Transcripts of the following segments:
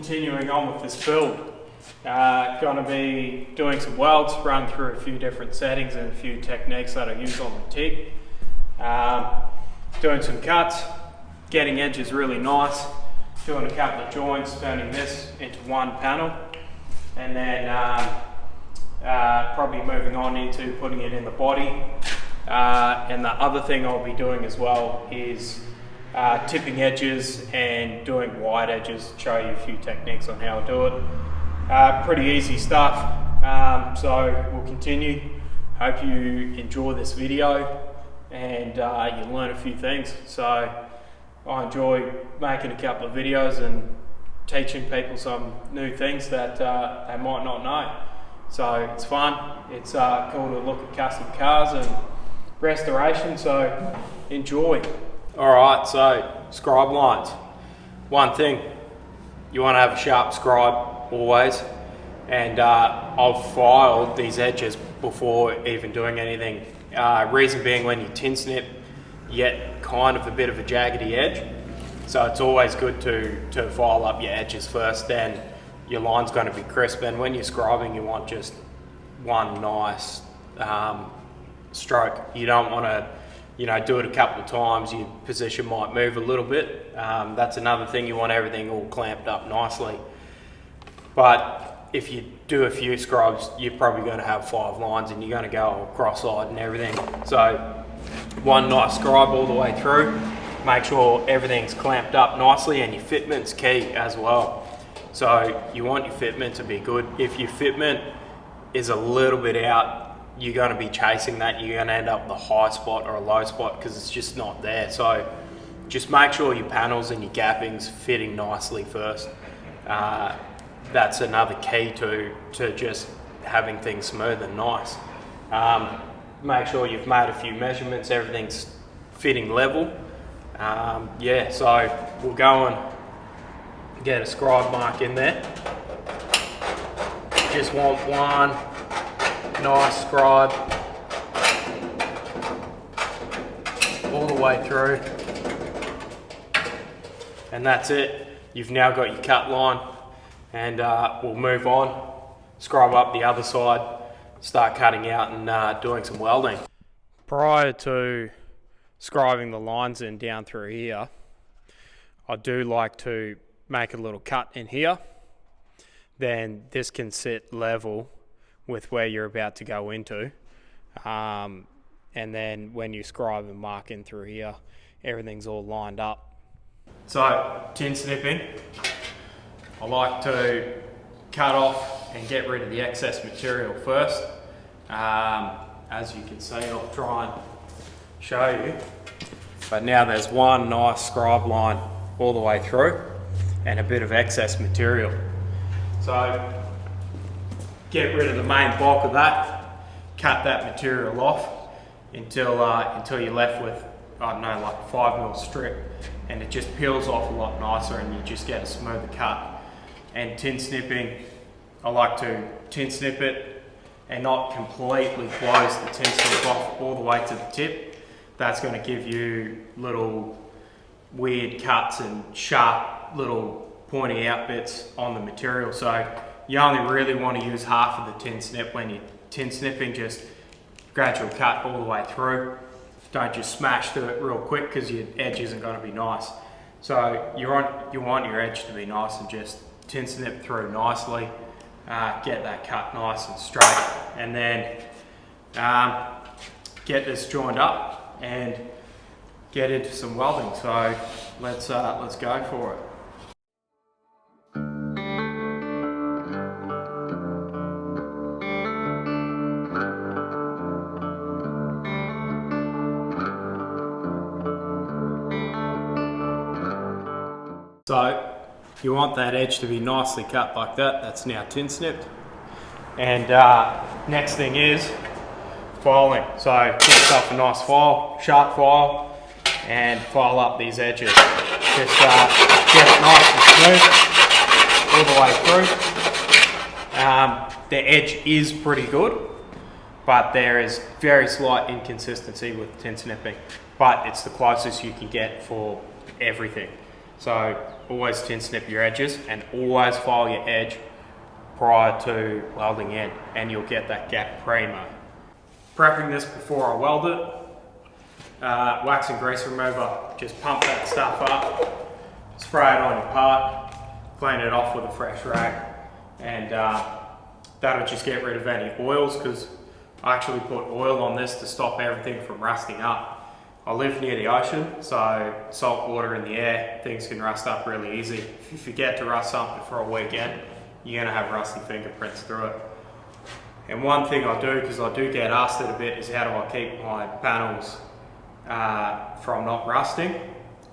continuing on with this build. Going to be doing some welds, run through a few different settings and a few techniques that I use on the TIG. Doing some cuts, getting edges really nice, doing a couple of joints, turning this into one panel, and then probably moving on into putting it in the body. And the other thing I'll be doing as well is tipping edges and doing wide edges, show you a few techniques on how to do it. Pretty easy stuff, so we'll continue. Hope you enjoy this video and you learn a few things. So I enjoy making a couple of videos and teaching people some new things that they might not know. So it's fun, it's cool to look at custom cars and restoration, so enjoy. Alright, so scribe lines. One thing, you want to have a sharp scribe always, and I've filed these edges before even doing anything. Reason being, when you tin snip, you get kind of a bit of a jaggedy edge, so it's always good to file up your edges first, then your line's going to be crisp. And when you're scribing, you want just one nice stroke. You don't want to, do it a couple of times, your position might move a little bit. That's another thing, you want everything all clamped up nicely. But if you do a few scribes, you're probably going to have 5 lines and you're going to go cross-eyed and everything. So one nice scribe all the way through, make sure everything's clamped up nicely, and your fitment's key as well. So you want your fitment to be good. If your fitment is a little bit out, you're going to be chasing that. You're going to end up with a high spot or a low spot because it's just not there. So just make sure your panels and your gapping's fitting nicely first. That's another key to just having things smooth and nice. Make sure you've made a few measurements, everything's fitting level. Yeah, so we'll go and get a scribe mark in there. Just want one nice scribe all the way through, and that's it. You've now got your cut line, and we'll move on, scribe up the other side, start cutting out and doing some welding. Prior to scribing the lines in down through here, I do like to make a little cut in here, then this can sit level with where you're about to go into, and then when you scribe and mark in through here, everything's all lined up. So tin snipping, I like to cut off and get rid of the excess material first. As you can see, I'll try and show you, but now there's one nice scribe line all the way through and a bit of excess material. So get rid of the main bulk of that, cut that material off until you're left with, I don't know, like a 5mm strip, and it just peels off a lot nicer and you just get a smoother cut. And tin snipping, I like to tin snip it and not completely close the tin snip off all the way to the tip. That's going to give you little weird cuts and sharp little pointy out bits on the material. So you only really want to use half of the tin snip when you're tin snipping, just gradual cut all the way through. Don't just smash through it real quick because your edge isn't going to be nice. So you want your edge to be nice, and just tin snip through nicely, get that cut nice and straight, and then get this joined up and get into some welding. So let's go for it. So you want that edge to be nicely cut like that. That's now tin snipped. And next thing is filing. So get yourself a nice file, sharp file, and file up these edges. Just get it nice and smooth all the way through. The edge is pretty good, but there is very slight inconsistency with tin snipping, but it's the closest you can get for everything. So always tin snip your edges and always file your edge prior to welding in, and you'll get that gap primo. Prepping this before I weld it, wax and grease remover, just pump that stuff up, spray it on your part, clean it off with a fresh rag, and that'll just get rid of any oils, because I actually put oil on this to stop everything from rusting up. I live near the ocean, so salt water in the air, things can rust up really easy. If you forget to rust something for a weekend, you're gonna have rusty fingerprints through it. And one thing I do, because I do get asked it a bit, is how do I keep my panels from not rusting?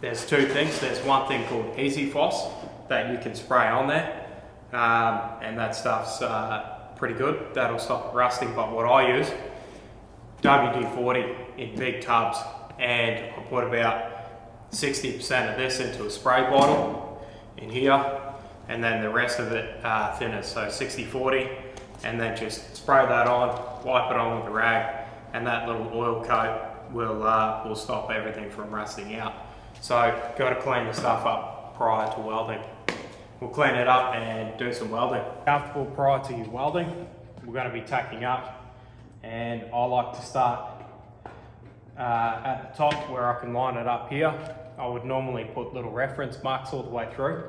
There's two things. There's one thing called Easy Foss that you can spray on there, and that stuff's pretty good. That'll stop rusting. But what I use, WD-40 in big tubs, and I put about 60% of this into a spray bottle in here, and then the rest of it thinners, so 60-40, and then just spray that on, wipe it on with a rag, and that little oil coat will stop everything from rusting out. So got to clean the stuff up prior to welding. We'll clean it up and do some welding. Comfortable prior to your welding, we're going to be tacking up, and I like to start at the top where I can line it up here. I would normally put little reference marks all the way through,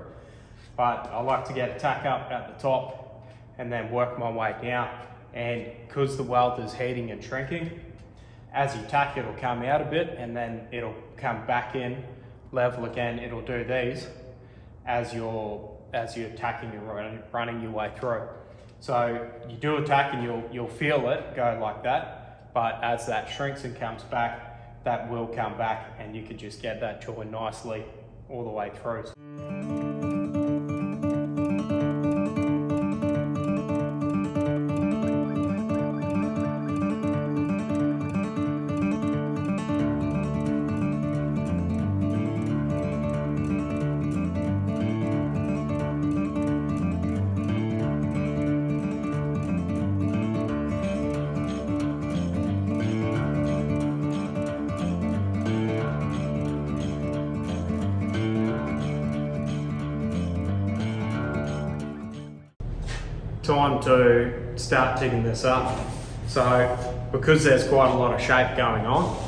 but I like to get a tack up at the top and then work my way down. And because the weld is heating and shrinking, as you tack, it'll come out a bit and then it'll come back in level again. It'll do these as you're tacking and running your way through. So you do a tack and you'll feel it go like that, but as that shrinks and comes back, that will come back, and you can just get that join nicely all the way through. Time to start tigging this up. So because there's quite a lot of shape going on,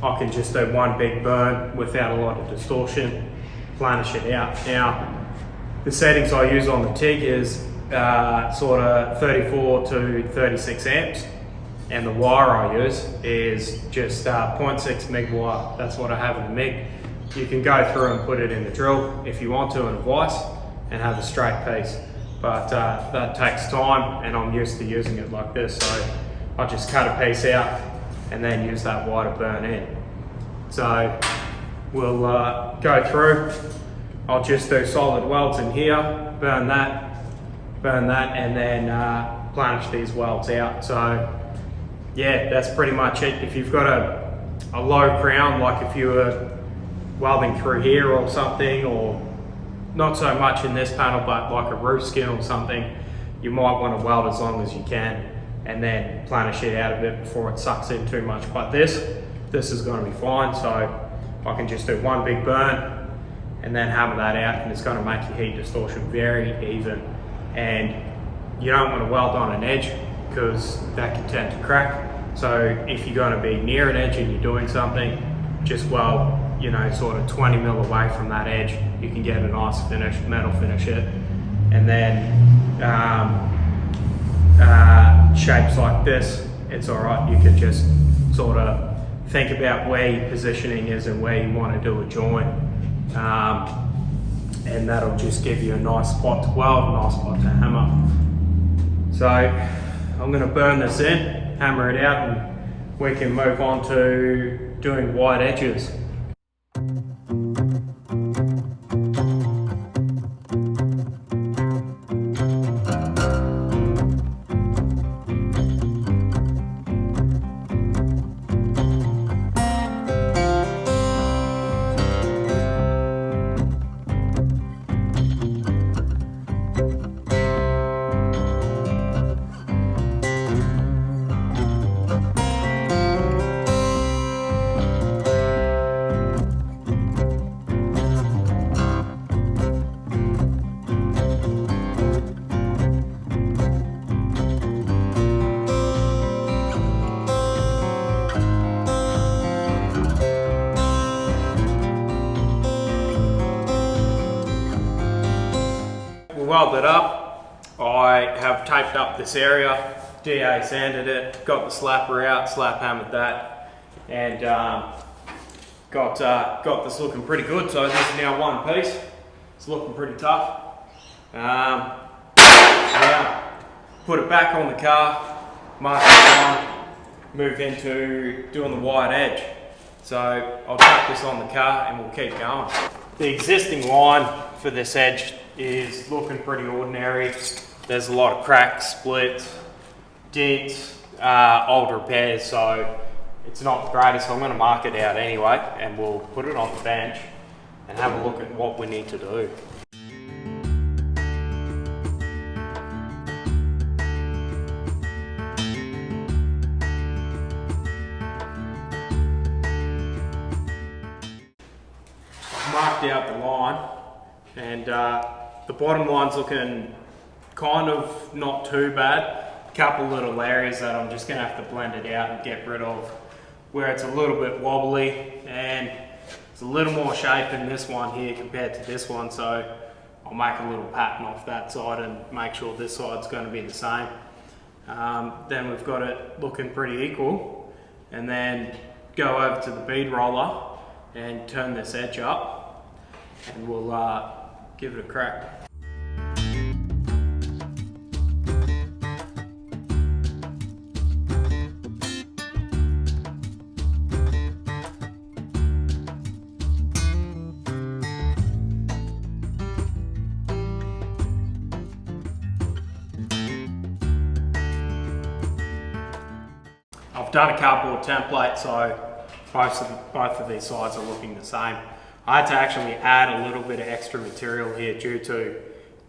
I can just do one big burn without a lot of distortion, planish it out. Now the settings I use on the TIG is sort of 34 to 36 amps, and the wire I use is just 0.6 MIG wire. That's what I have in the MIG. You can go through and put it in the drill if you want to in a vise and have a straight piece. But that takes time, and I'm used to using it like this, so I just cut a piece out and then use that wire to burn in. So we'll go through. I'll just do solid welds in here, burn that, and then planish these welds out. So yeah, that's pretty much it. If you've got a low crown, like if you were welding through here or something, or not so much in this panel, but like a roof skin or something, you might want to weld as long as you can and then planish it out a bit before it sucks in too much. But this is going to be fine, so I can just do one big burn and then hammer that out, and it's going to make your heat distortion very even. And you don't want to weld on an edge because that can tend to crack. So if you're going to be near an edge and you're doing something, just weld, you know, sort of 20 mil away from that edge. You can get a nice finish, metal finish it. And then shapes like this, it's all right. You can just sort of think about where your positioning is and where you want to do a joint. And that'll just give you a nice spot to weld, a nice spot to hammer. So I'm going to burn this in, hammer it out, and we can move on to doing wide edges. weld it up, I have taped up this area, DA sanded it, got the slapper out, slap hammered that, and got this looking pretty good. So this is now one piece. It's looking pretty tough. Now, put it back on the car, mark it on, move into doing the wide edge. So I'll tuck this on the car and we'll keep going. The existing line for this edge is looking pretty ordinary. There's a lot of cracks, splits, dents, old repairs, so it's not the greatest. I'm going to mark it out anyway and we'll put it on the bench and have a look at what we need to do. Marked out the line, and the bottom line's looking kind of not too bad. A couple little areas that I'm just going to have to blend it out and get rid of, where it's a little bit wobbly and it's a little more shape in this one here compared to this one, so I'll make a little pattern off that side and make sure this side's going to be the same. Then we've got it looking pretty equal, and then go over to the bead roller and turn this edge up, and we'll give it a crack. I've done a cardboard template, so both of these sides are looking the same. I had to actually add a little bit of extra material here due to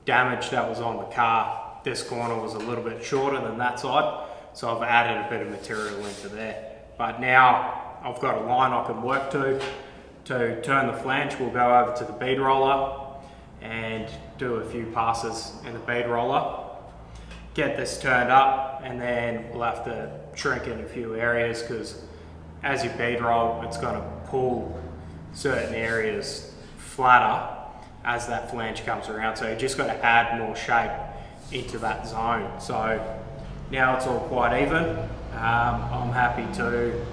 damage that was on the car. This corner was a little bit shorter than that side, so I've added a bit of material into there. But now I've got a line I can work to turn the flange. We'll go over to the bead roller and do a few passes in the bead roller. Get this turned up, and then we'll have to shrink in a few areas, because as you bead roll, it's going to pull certain areas flatter as that flange comes around. So you just got to add more shape into that zone. So now it's all quite even. I'm happy to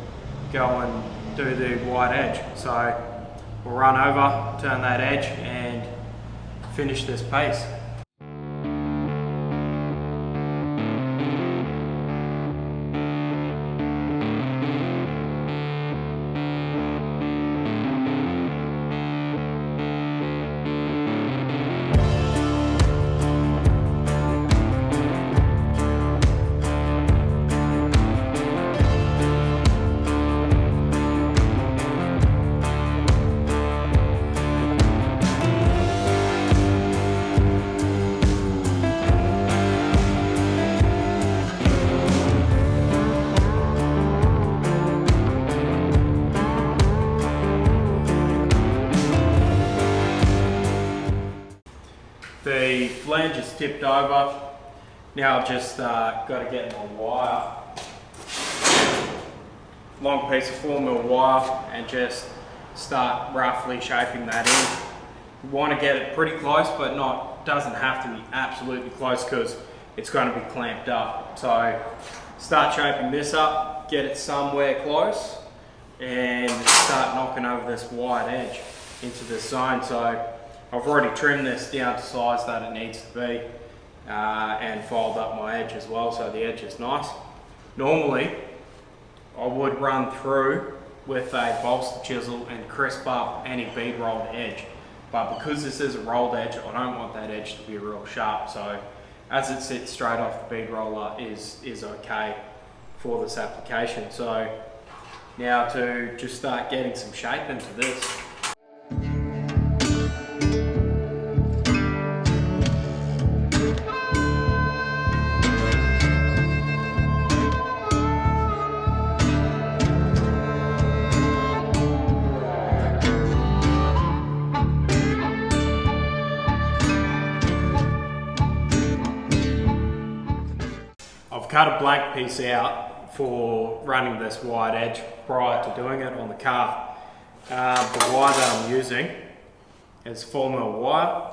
go and do the wide edge. So we'll run over, turn that edge, and finish this piece. The flange is tipped over. Now I've just got to get my wire, long piece of 4mm wire, and just start roughly shaping that in. You want to get it pretty close, but doesn't have to be absolutely close, because it's going to be clamped up. So start shaping this up, get it somewhere close, and start knocking over this wide edge into this zone. So I've already trimmed this down to size that it needs to be, and filed up my edge as well, so the edge is nice. Normally, I would run through with a bolster chisel and crisp up any bead rolled edge, but because this is a rolled edge, I don't want that edge to be real sharp. So as it sits straight off the bead roller is okay for this application. So now to just start getting some shape into this. I've cut a blank piece out for running this wide edge prior to doing it on the car. The wire that I'm using is 4mm wire,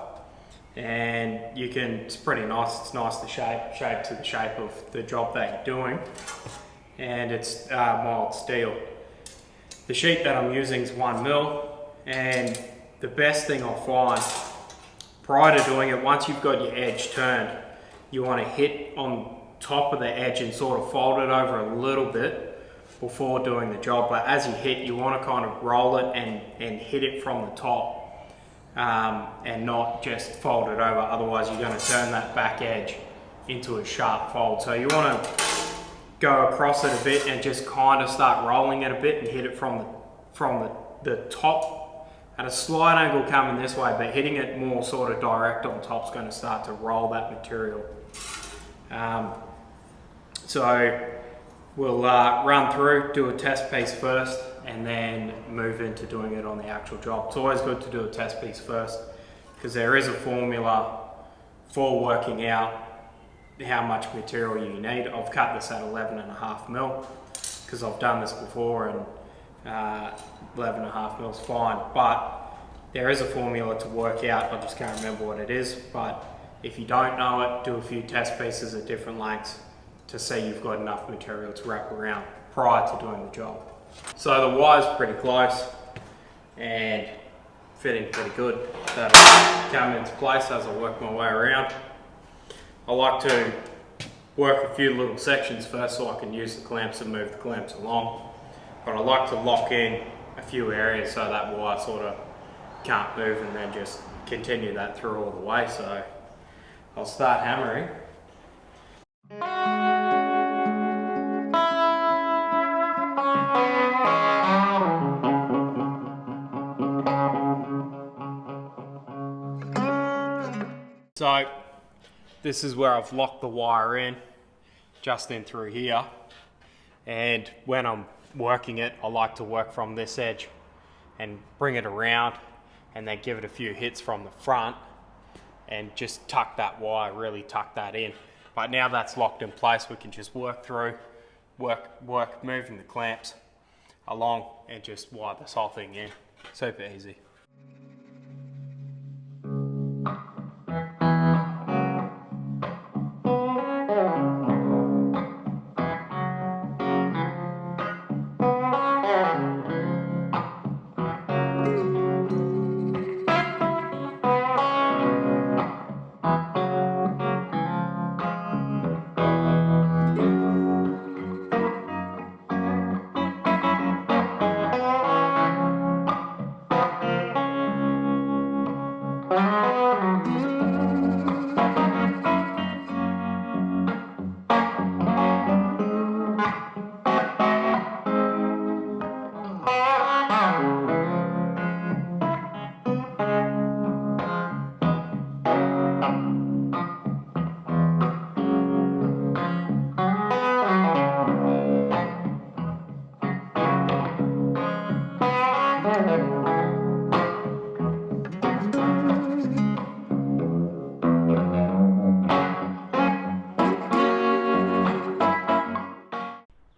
and it's pretty nice. It's nice to shape to the shape of the job that you're doing, and it's mild steel. The sheet that I'm using is 1mm, and the best thing I find prior to doing it, once you've got your edge turned, you want to hit on top of the edge and sort of fold it over a little bit before doing the job. But as you hit, you want to kind of roll it and hit it from the top, and not just fold it over, otherwise you're going to turn that back edge into a sharp fold. So you want to go across it a bit and just kind of start rolling it a bit and hit it from the top at a slight angle coming this way, but hitting it more sort of direct on top is going to start to roll that material. So we'll run through, do a test piece first, and then move into doing it on the actual job. It's always good to do a test piece first, because there is a formula for working out how much material you need. I've cut this at 11.5mm because I've done this before, and 11.5mm is fine, but there is a formula to work out. I just can't remember what it is, but if you don't know it, do a few test pieces at different lengths to see you've got enough material to wrap around prior to doing the job. So the wire's pretty close and fitting pretty good. That'll come into place as I work my way around. I like to work a few little sections first so I can use the clamps and move the clamps along. But I like to lock in a few areas so that wire sort of can't move, and then just continue that through all the way. So I'll start hammering. So this is where I've locked the wire in, just in through here. And when I'm working it, I like to work from this edge and bring it around, and then give it a few hits from the front and just tuck that wire, really tuck that in. But now that's locked in place, we can just work through, moving the clamps along and just wire this whole thing in. Super easy.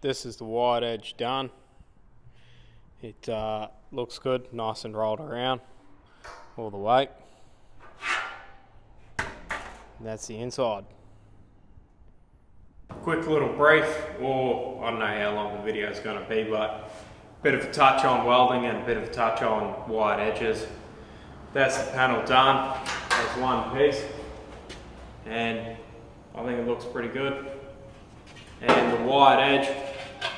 This is the wide edge done. It looks good, nice and rolled around all the way. And that's the inside. Quick little brief, or I don't know how long the video is going to be, but a bit of a touch on welding and a bit of a touch on wide edges. That's the panel done. That's one piece, and I think it looks pretty good. And the wide edge,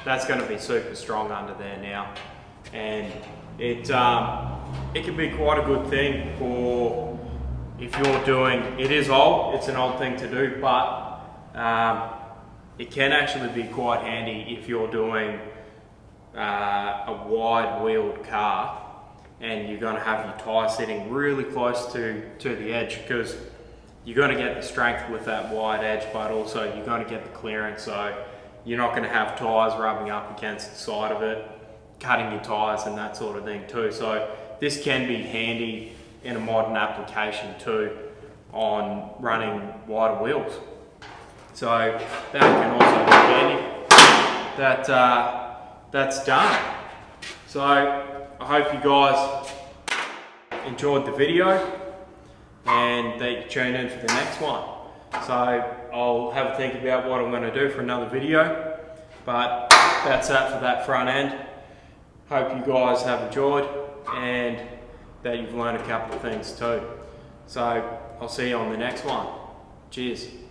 that's going to be super strong under there now, and it can be quite a good thing for if you're doing, it is old, it's an old thing to do, but it can actually be quite handy if you're doing a wide wheeled car and you're going to have your tyre sitting really close to the edge, because you're going to get the strength with that wide edge, but also you're going to get the clearance, so you're not going to have tyres rubbing up against the side of it, cutting your tyres and that sort of thing too. So this can be handy in a modern application too on running wider wheels. So that can also be handy. That's done. So I hope you guys enjoyed the video. and that you tune in for the next one. So I'll have a think about what I'm going to do for another video, but that's that for that front end. Hope you guys have enjoyed and that you've learned a couple of things too. So I'll see you on the next one. Cheers.